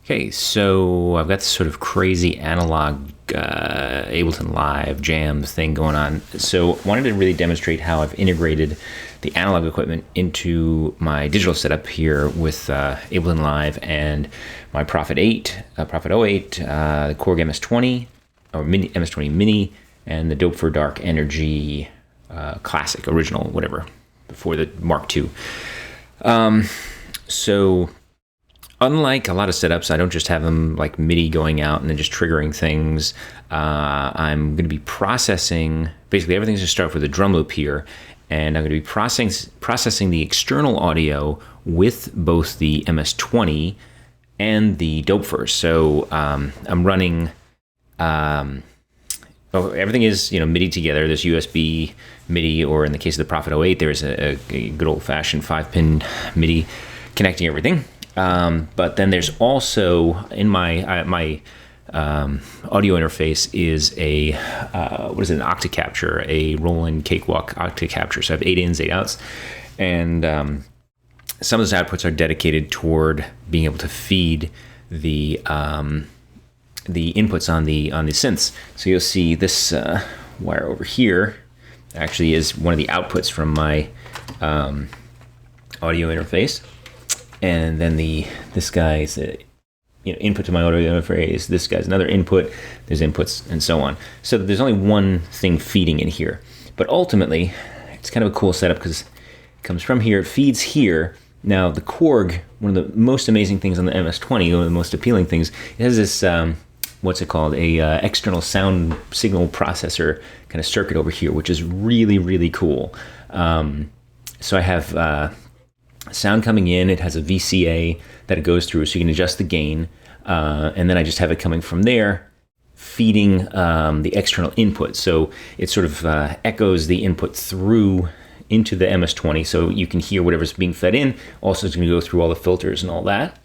Okay, so I've got this sort of crazy analog Ableton Live jam thing going on. So I wanted to really demonstrate how I've integrated the analog equipment into my digital setup here with Ableton Live and my Prophet 08, the Korg MS-20, or MS-20 Mini, and the Doepfer Dark Energy Classic, original, whatever, before the Mark II. So unlike a lot of setups, I don't just have them like MIDI going out and then just triggering things. I'm going to be processing, basically everything's going to start with a drum loop here, and I'm going to be processing the external audio with both the MS-20 and the Doepfer. So I'm running, everything is MIDI together. There's USB MIDI, or in the case of the Prophet 08, there's a good old-fashioned 5-pin MIDI connecting everything. But then there's also in my audio interface is a an octacapture, a Roland Cakewalk octacapture. So I have 8 ins, 8 outs, and some of those outputs are dedicated toward being able to feed the inputs on the synths. So you'll see this wire over here actually is one of the outputs from my audio interface. And then this guy's input to my audio interface. This guy's another input. There's inputs and so on. So there's only one thing feeding in here. But ultimately, it's kind of a cool setup because it comes from here, it feeds here. Now the Korg, one of the most amazing things on the MS-20, one of the most appealing things, it has this what's it called? A external sound signal processor kind of circuit over here, which is really, really cool. So I have sound coming in. It has a VCA that it goes through, so you can adjust the gain, and then I just have it coming from there, feeding the external input. So it sort of echoes the input through into the MS-20, so you can hear whatever's being fed in. Also, it's going to go through all the filters and all that.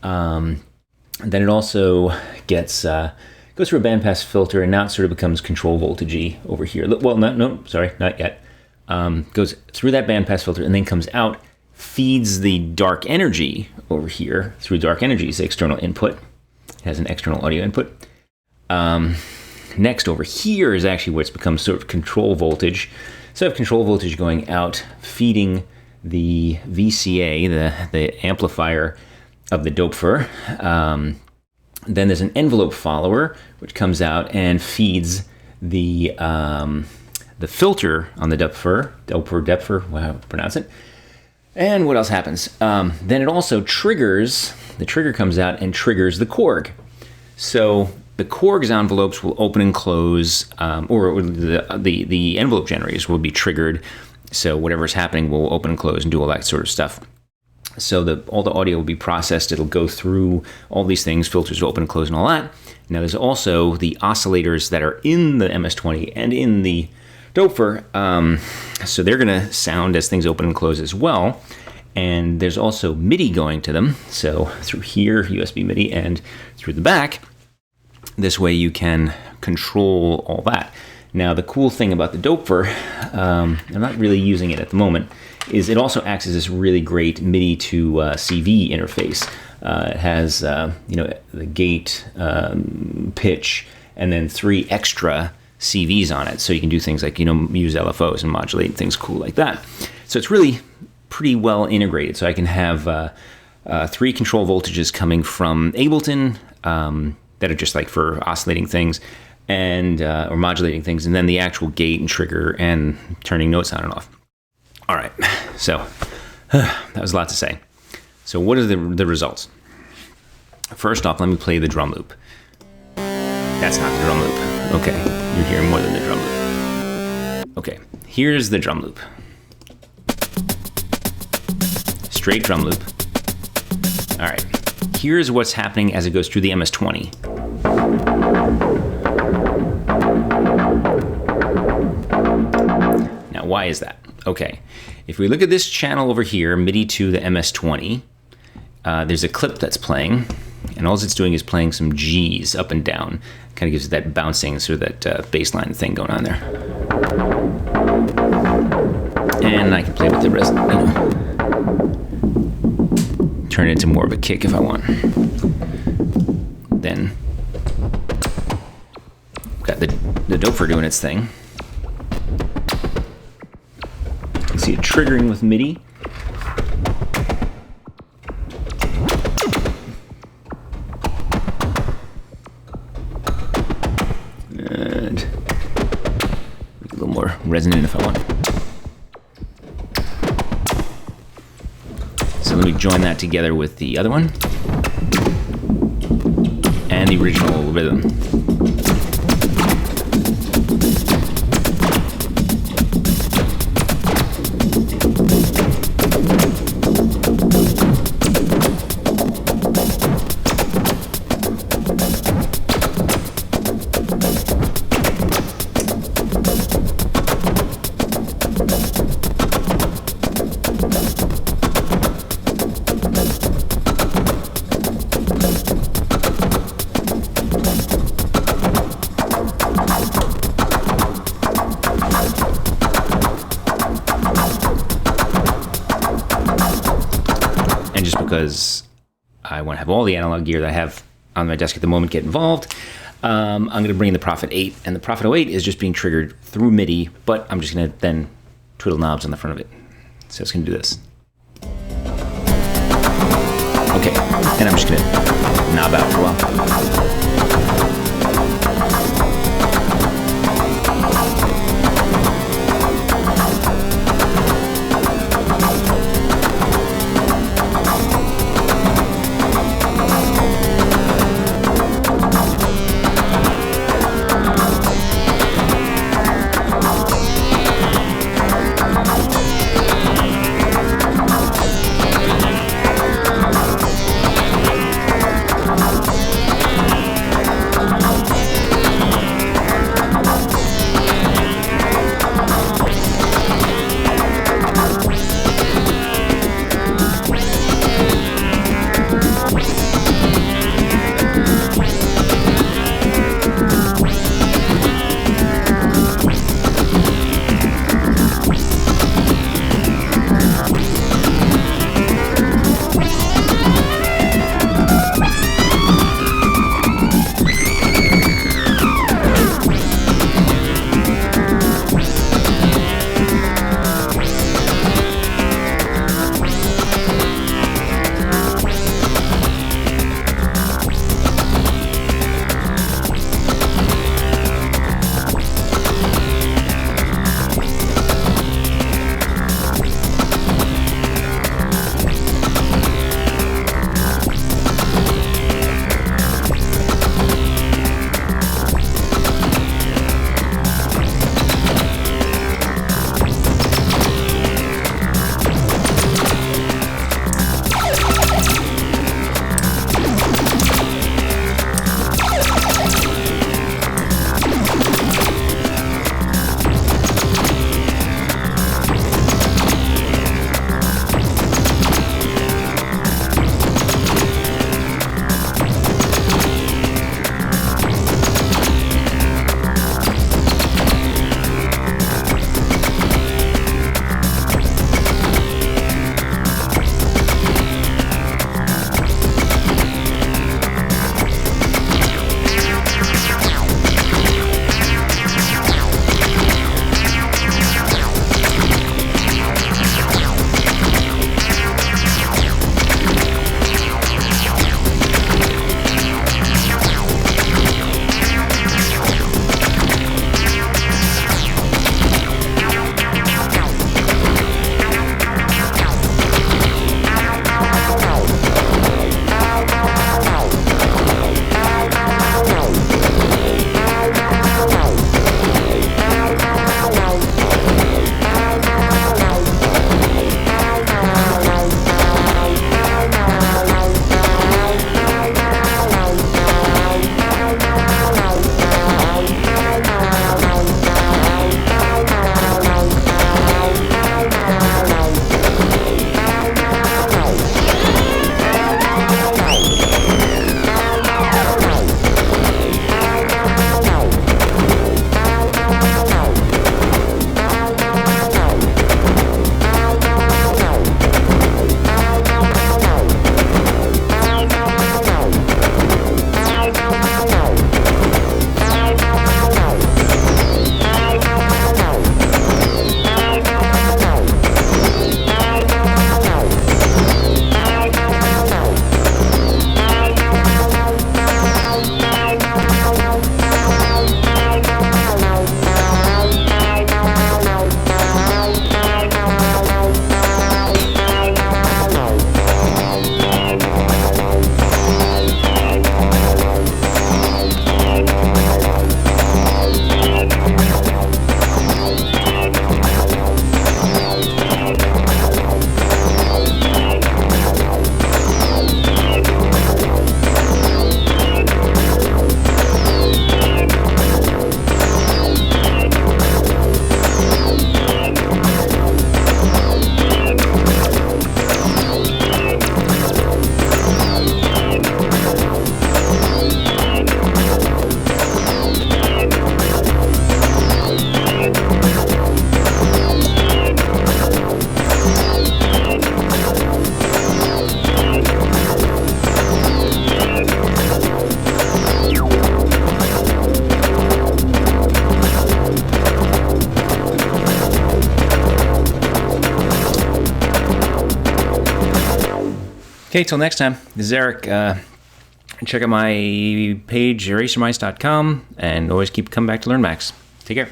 Then it also goes through a bandpass filter, and now it sort of becomes control voltagey over here. Well, not yet. Goes through that bandpass filter and then comes out, feeds the dark energy over here through dark energy's external input. It has an external audio input. Next over here is actually where it's become sort of control voltage. So I have control voltage going out, feeding the VCA, the amplifier of the Doepfer. Then there's an envelope follower, which comes out and feeds the filter on the Doepfer, how to pronounce it. And what else happens? Then it also triggers, the trigger comes out and triggers the Korg. So the Korg's envelopes will open and close, or the envelope generators will be triggered. So whatever's happening will open and close and do all that sort of stuff. So all the audio will be processed. It'll go through all these things, filters will open and close and all that. Now there's also the oscillators that are in the MS-20 and in the Doepfer, so they're going to sound as things open and close as well. And there's also MIDI going to them, so through here, USB MIDI, and through the back. This way you can control all that. Now the cool thing about the Doepfer, I'm not really using it at the moment, is it also acts as this really great MIDI to CV interface. It has the gate, pitch, and then 3 extra CVs on it, so you can do things like use LFOs and modulate things cool like that. So it's really pretty well integrated. So I can have 3 control voltages coming from Ableton that are just like for oscillating things and or modulating things, and then the actual gate and trigger and turning notes on and off. All right, so that was a lot to say. So what are the results? First off, let me play the drum loop. That's not the drum loop. Okay, you're hearing more than the drum loop. Okay, here's the drum loop. Straight drum loop. All right, here's what's happening as it goes through the MS-20. Now, why is that? Okay, if we look at this channel over here, MIDI to the MS-20, there's a clip that's playing, and all it's doing is playing some G's up and down. Kind of gives it that bouncing, sort of that bass line thing going on there. And I can play with the rest, turn it into more of a kick if I want. then got the Doepfer doing its thing. You can see it triggering with MIDI. And a little more resonant if I want. So let me join that together with the other one and the original rhythm. And just because I want to have all the analog gear that I have on my desk at the moment get involved, I'm going to bring in the Prophet 8. And the Prophet 08 is just being triggered through MIDI, but I'm just going to then twiddle knobs on the front of it. So it's going to do this. Okay, and I'm just going to knob out for a while. Okay, till next time, this is Eric. Check out my page, erasermice.com, and always keep coming back to Learn Max. Take care.